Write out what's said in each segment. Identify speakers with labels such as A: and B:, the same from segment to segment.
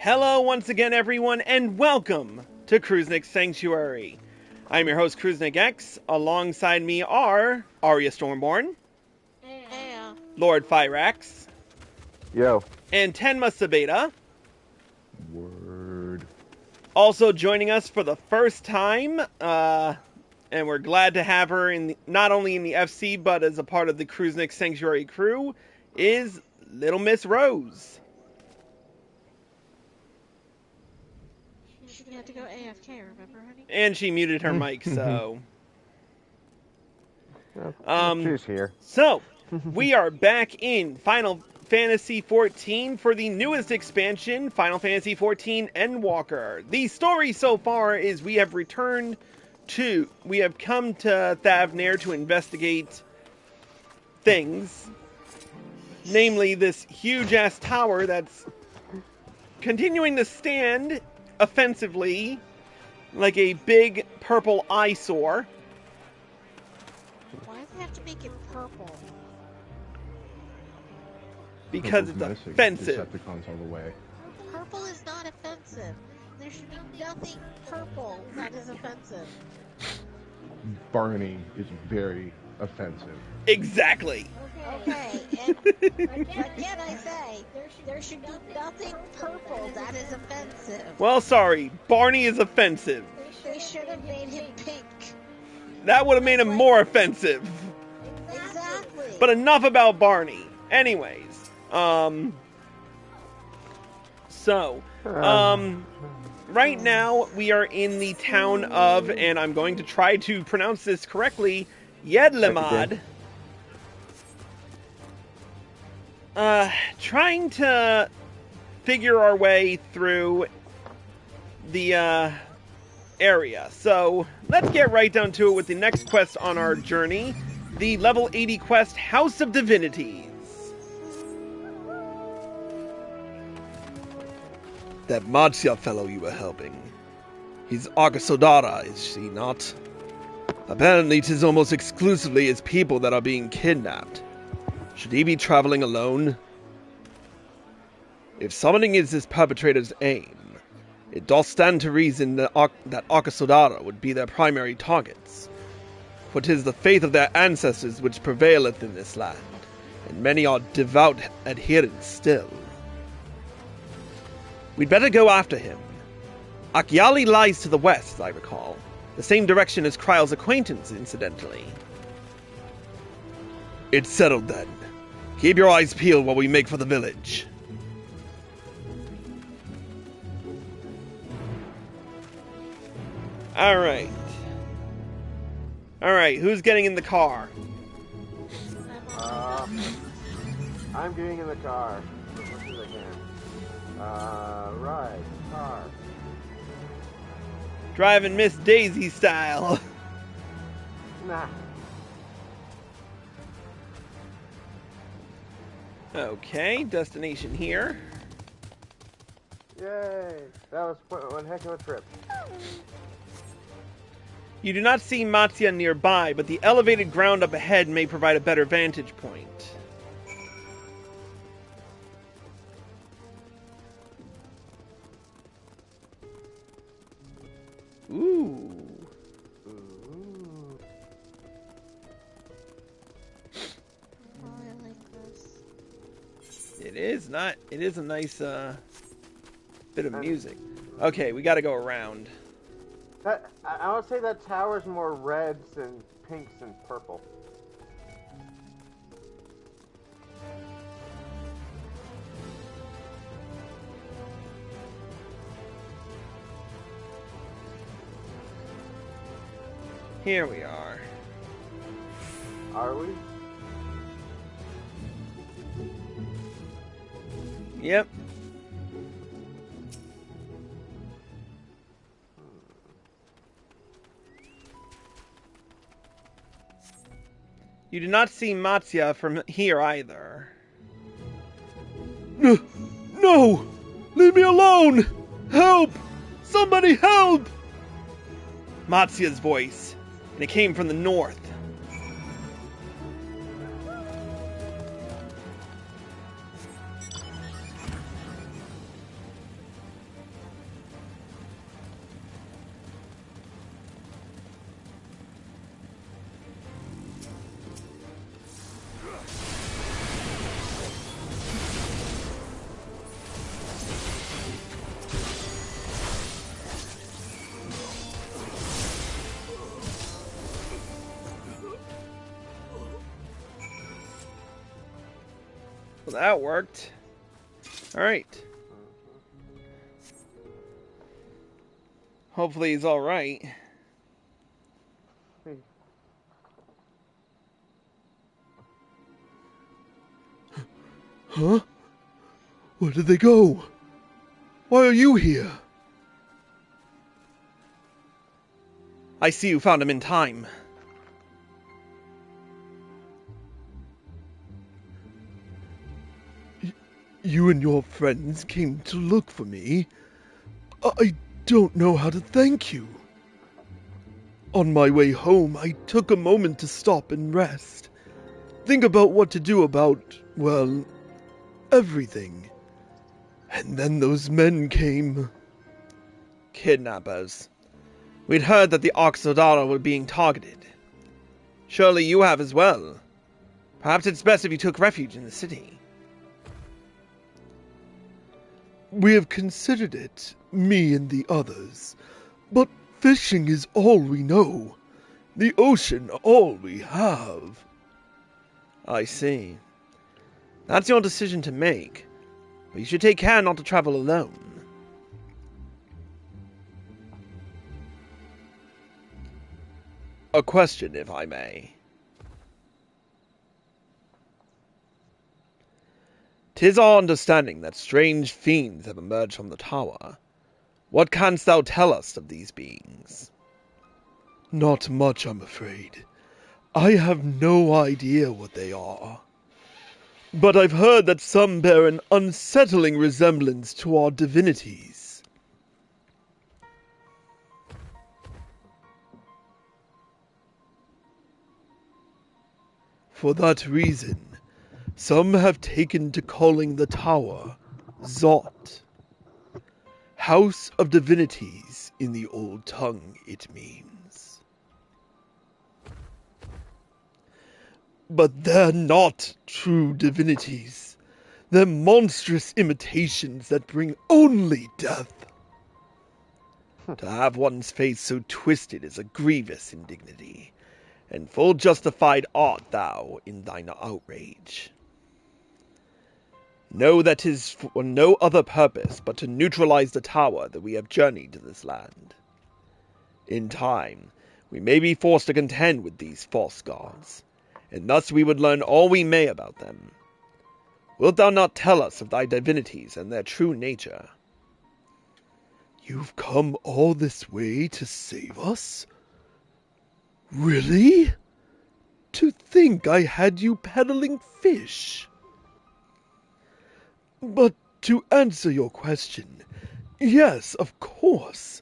A: Hello once again, everyone, and welcome to Kruznik's Sanctuary. I'm your host, Kruznik X. Alongside me are Arya Stormborn,
B: Yeah.
A: Lord Fyrax,
C: Yo.
A: and Tenma Sabeta.
C: Word.
A: Also joining us for the first time, and we're glad to have her not only in the FC, but as a part of the Kruznik Sanctuary crew, is Little Miss Rose.
B: She had to go AFK, remember, honey?
A: And she muted her mic, so...
C: She's here.
A: So, we are back in Final Fantasy XIV for the newest expansion, Final Fantasy XIV Endwalker. The story so far is we have come to Thavnair to investigate things. Namely, this huge-ass tower that's continuing to stand offensively like a big purple eyesore.
B: Why do they have to make it purple?
A: Because it's offensive.
C: Decepticons all the way.
B: Purple is not offensive. There should be nothing purple that is offensive.
C: Barney is very offensive.
A: Exactly.
B: Okay, and again I say, there should be nothing purple that is offensive.
A: Well, sorry. Barney is offensive.
B: They should have made him pink.
A: That would have made him more offensive.
B: Exactly.
A: But enough about Barney. Anyways, right now we are in the town of, and I'm going to try to pronounce this correctly, Yedlamad. Trying to figure our way through the, area. So, let's get right down to it with the next quest on our journey. The level 80 quest, House of Divinities. That Marcia fellow you were helping. He's Argasodara, is she not? Apparently 'tis almost exclusively his people that are being kidnapped. Should he be traveling alone? If summoning is his perpetrator's aim, it does stand to reason that Argasodara would be their primary targets. For 'tis the faith of their ancestors which prevaileth in this land, and many are devout adherents still. We'd better go after him. Akyali lies to the west, as I recall. The same direction as Kryle's acquaintance, incidentally. It's settled then. Keep your eyes peeled while we make for the village. Alright. Alright, who's getting in the car?
C: I'm getting in the car. As much as I can. Right. Car.
A: Driving Miss Daisy style.
C: Nah.
A: Okay, destination here.
C: Yay. That was one heck of a trip.
A: You do not see Matsia nearby, but the elevated ground up ahead may provide a better vantage point. Ooh.
B: Oh, I like this.
A: It is a nice bit of music. Okay, we gotta go around.
C: I would say that tower's more reds and pinks and purple.
A: Here we are.
C: Are we?
A: Yep. You do not see Matsia from here either. No! Leave me alone! Help! Somebody help! Matsia's voice, and it came from the north. Well, that worked. Alright. Hopefully he's alright.
D: Huh? Where did they go? Why are you here?
A: I see you found him in time.
D: You and your friends came to look for me. I don't know how to thank you. On my way home, I took a moment to stop and rest. Think about what to do about, well, everything. And then those men came.
A: Kidnappers. We'd heard that the Oxodara were being targeted. Surely you have as well. Perhaps it's best if you took refuge in the city.
D: We have considered it, me and the others. But fishing is all we know. The ocean all we have.
A: I see. That's your decision to make. But you should take care not to travel alone. A question, if I may. 'Tis our understanding that strange fiends have emerged from the tower. What canst thou tell us of these beings?
D: Not much, I'm afraid. I have no idea what they are. But I've heard that some bear an unsettling resemblance to our divinities. For that reason, some have taken to calling the tower Zot. House of Divinities in the old tongue, it means. But they're not true divinities. They're monstrous imitations that bring only death.
A: To have one's face so twisted is a grievous indignity, and full justified art thou in thine outrage. Know that 'tis for no other purpose but to neutralize the tower that we have journeyed to this land. In time, we may be forced to contend with these false gods, and thus we would learn all we may about them. Wilt thou not tell us of thy divinities and their true nature?
D: You've come all this way to save us? Really? To think I had you peddling fish. But to answer your question, yes, of course.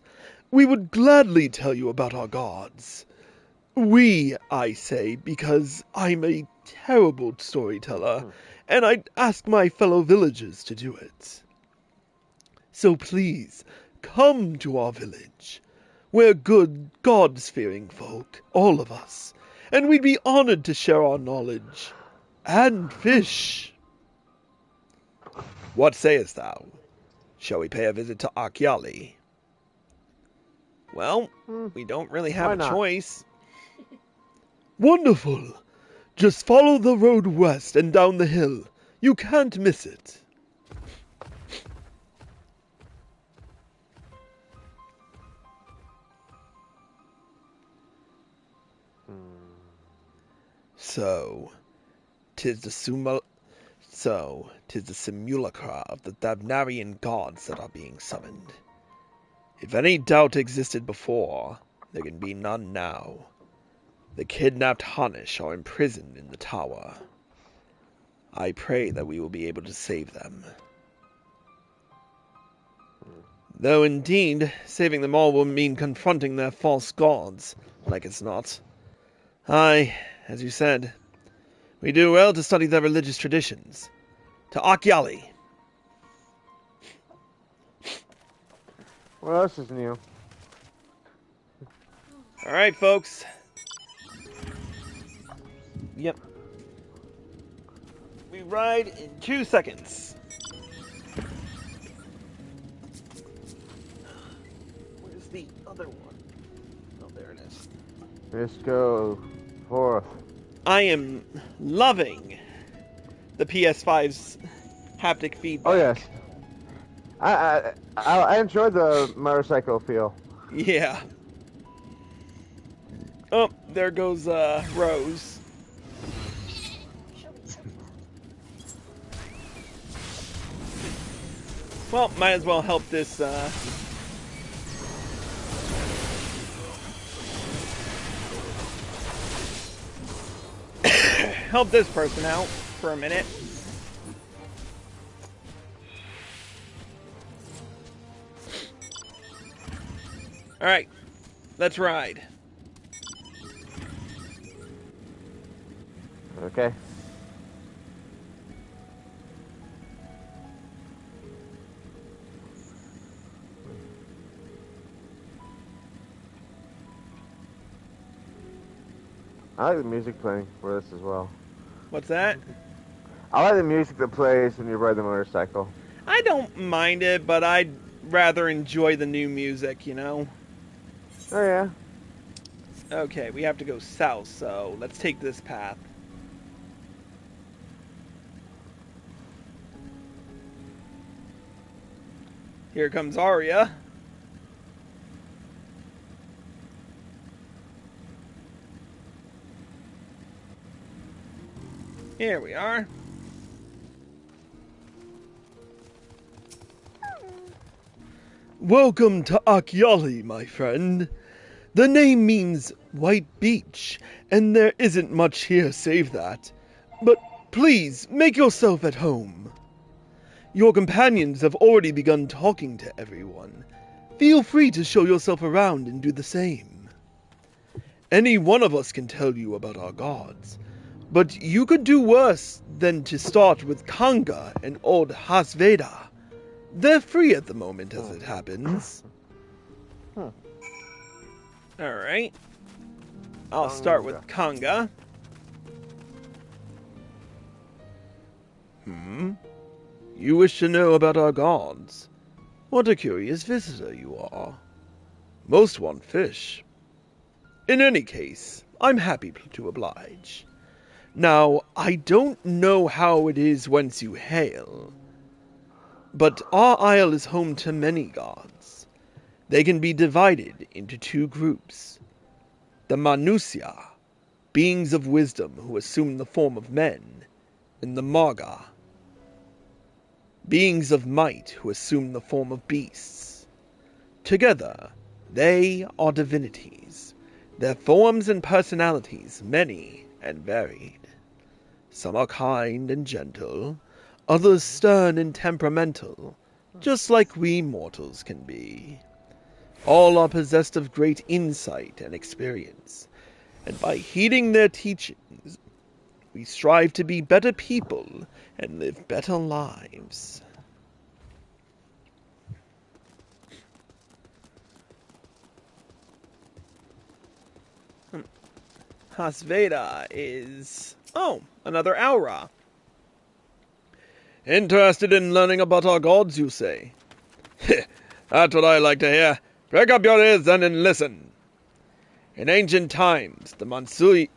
D: We would gladly tell you about our gods. We, I say, because I'm a terrible storyteller, and I'd ask my fellow villagers to do it. So please, come to our village. We're good, God-fearing folk, all of us, and we'd be honored to share our knowledge. And fish.
A: What sayest thou? Shall we pay a visit to Akyali? Well, we don't really have
C: Why
A: a
C: not?
A: choice.
D: Wonderful. Just follow the road west and down the hill. You can't miss it.
A: So, 'tis the simulacra of the Davnarian gods that are being summoned. If any doubt existed before, there can be none now. The kidnapped Hanish are imprisoned in the tower. I pray that we will be able to save them. Though indeed, saving them all will mean confronting their false gods, like as not. Aye, as you said, we do well to study their religious traditions. To Akyali!
C: What else is new?
A: Alright, folks. Yep. We ride in 2 seconds. Where's the other one? Oh, there it is.
C: Let's go forth.
A: I am loving the PS5's haptic feedback.
C: Oh yes. I enjoy the motorcycle feel.
A: Yeah. Oh, there goes Rose. Well, might as well help this help this person out for a minute. All right, let's ride.
C: Okay. I like the music playing for this as well.
A: What's that?
C: I like the music that plays when you ride the motorcycle.
A: I don't mind it, but I'd rather enjoy the new music, you know?
C: Oh yeah.
A: Okay, we have to go south, so let's take this path. Here comes Arya. Here we are.
D: Welcome to Akyali, my friend. The name means white beach, and there isn't much here save that. But please, make yourself at home. Your companions have already begun talking to everyone. Feel free to show yourself around and do the same. Any one of us can tell you about our gods, but you could do worse than to start with Kanga and old Hasveda. They're free at the moment as it happens.
A: Alright. I'll start with Kanga.
D: You wish to know about our gods? What a curious visitor you are. Most want fish. In any case, I'm happy to oblige. Now, I don't know how it is whence you hail, but our isle is home to many gods. They can be divided into two groups. The Manusya, beings of wisdom who assume the form of men, and the Maga, beings of might who assume the form of beasts. Together, they are divinities, their forms and personalities many and varied. Some are kind and gentle, others stern and temperamental, just like we mortals can be. All are possessed of great insight and experience, and by heeding their teachings, we strive to be better people and live better lives.
A: Hasveda is... oh, another Aura.
D: Interested in learning about our gods, you say? That's what I like to hear. Prick up your ears then and listen. In ancient times, the Manusya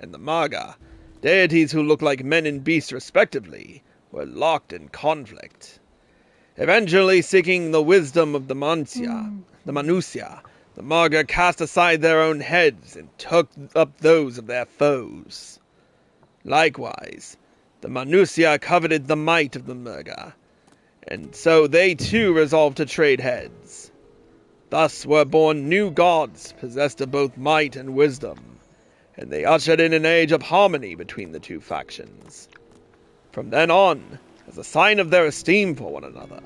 D: and the Maga, deities who look like men and beasts respectively, were locked in conflict. Eventually seeking the wisdom of the Manusya, the Maga cast aside their own heads and took up those of their foes. Likewise, the Manusya coveted the might of the Maga, and so they too resolved to trade heads. Thus were born new gods possessed of both might and wisdom, and they ushered in an age of harmony between the two factions. From then on, as a sign of their esteem for one another,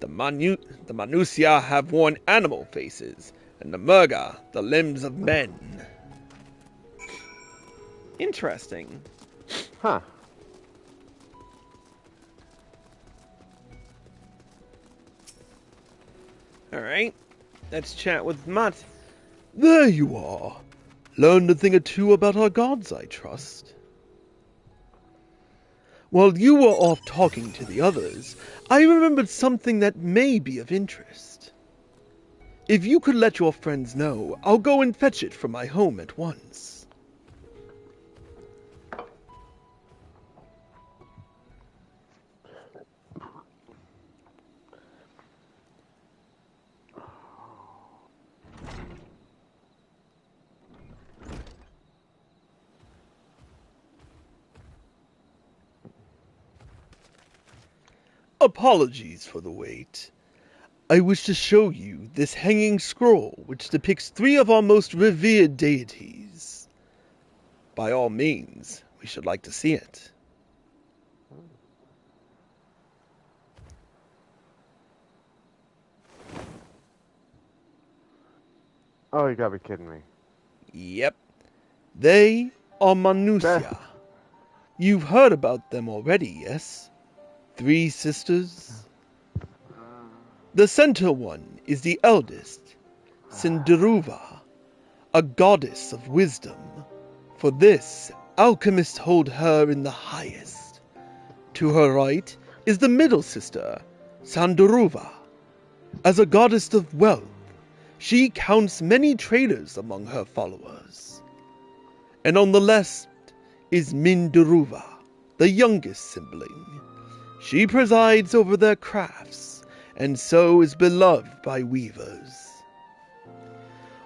D: the Manusya have worn animal faces, and the Maga the limbs of men.
A: Interesting.
C: Huh.
A: Alright. Let's chat with Mutt.
D: There you are. Learned a thing or two about our gods, I trust. While you were off talking to the others, I remembered something that may be of interest. If you could let your friends know, I'll go and fetch it from my home at once. Apologies for the wait. I wish to show you this hanging scroll which depicts 3 of our most revered deities. By all means, we should like to see it.
C: Oh, you gotta be kidding me.
D: Yep. They are Manusia. You've heard about them already, yes? 3 sisters. The center one is the eldest, Sindaruva, a goddess of wisdom. For this, alchemists hold her in the highest. To her right is the middle sister, Sandaruva. As a goddess of wealth, she counts many traders among her followers. And on the left is Mindaruva, the youngest sibling. She presides over their crafts, and so is beloved by weavers.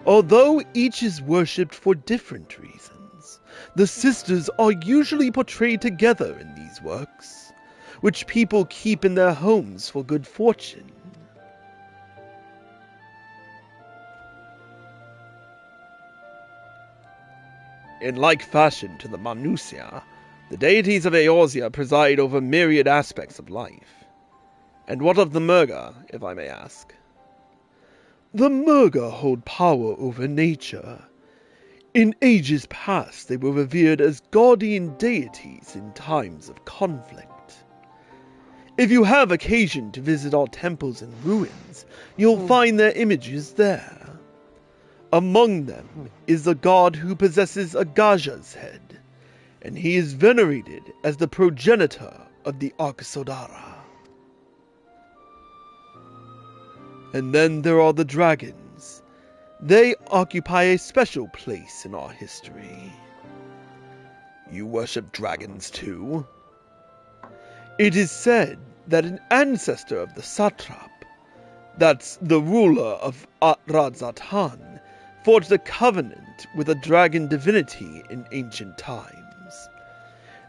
D: Although each is worshipped for different reasons, the sisters are usually portrayed together in these works, which people keep in their homes for good fortune. In like fashion to the Manusia, the deities of Eorzea preside over myriad aspects of life. And what of the Murga, if I may ask? The Murga hold power over nature. In ages past, they were revered as guardian deities in times of conflict. If you have occasion to visit our temples and ruins, you'll find their images there. Among them is the god who possesses a Gaja's head, and he is venerated as the progenitor of the Arkasodara. And then there are the dragons. They occupy a special place in our history. You worship dragons too? It is said that an ancestor of the satrap, that's the ruler of Radzatan, forged a covenant with a dragon divinity in ancient times.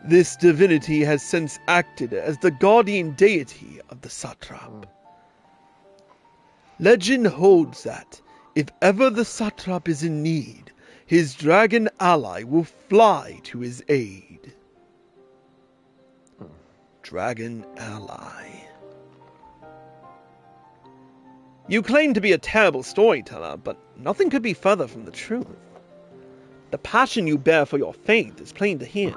D: This divinity has since acted as the guardian deity of the satrap. Legend holds that, if ever the satrap is in need, his dragon ally will fly to his aid. Dragon ally. You claim to be a terrible storyteller, but nothing could be further from the truth. The passion you bear for your faith is plain to hear.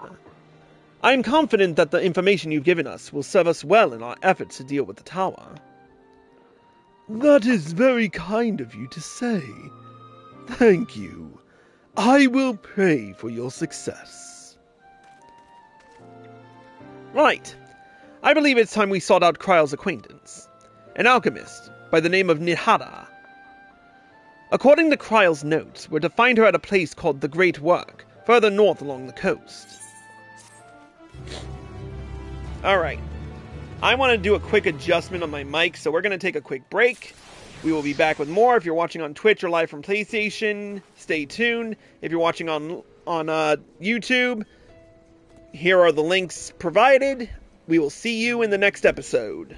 D: I am confident that the information you've given us will serve us well in our efforts to deal with the tower. That is very kind of you to say. Thank you. I will pray for your success. Right. I believe it's time we sought out Kryle's acquaintance, an alchemist by the name of Nihara. According to Kryle's notes, we're to find her at a place called the Great Work, further north along the coast. Alright. I want to do a quick adjustment on my mic, so we're going to take a quick break. We will be back with more. If you're watching on Twitch or live from PlayStation, stay tuned. If you're watching on YouTube, here are the links provided. We will see you in the next episode.